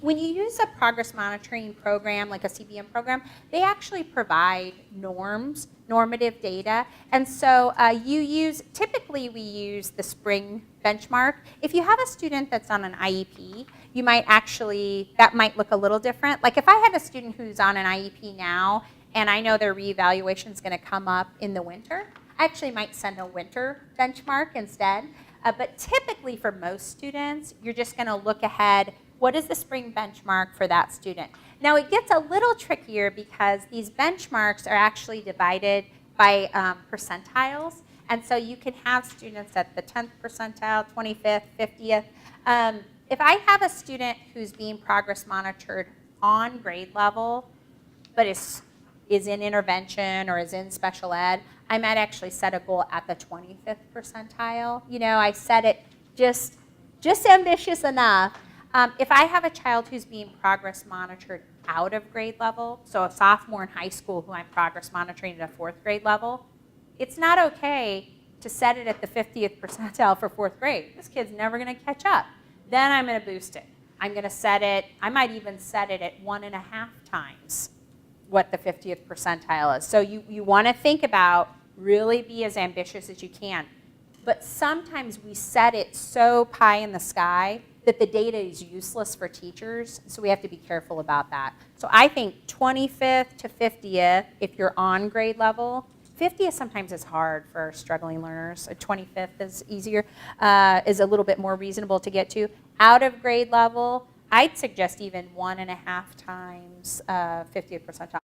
When you use a progress monitoring program, like a CBM program, they actually provide norms, normative data. And so typically we use the spring benchmark. If you have a student that's on an IEP, you might that might look a little different. Like if I had a student who's on an IEP now, and I know their reevaluation is going to come up in the winter, I actually might send a winter benchmark instead. But typically for most students, you're just going to look ahead. What is the spring benchmark for that student? Now it gets a little trickier because these benchmarks are actually divided by percentiles. And so you can have students at the 10th percentile, 25th, 50th. If I have a student who's being progress monitored on grade level, but is in intervention or is in special ed, I might actually set a goal at the 25th percentile. You know, I set it just ambitious enough. If I have a child who's being progress monitored out of grade level, so a sophomore in high school who I'm progress monitoring at a 4th grade level, it's not okay to set it at the 50th percentile for 4th grade. This kid's never going to catch up. Then I'm going to boost it. I'm going to set it, I might even set it at 1.5 times what the 50th percentile is. So you want to think about, really be as ambitious as you can. But sometimes we set it so pie in the sky that the data is useless for teachers, so we have to be careful about that. So I think 25th to 50th, if you're on grade level. 50th sometimes is hard for struggling learners. 25th is easier, is a little bit more reasonable to get to. Out of grade level, I'd suggest even 1.5 times 50th percentile.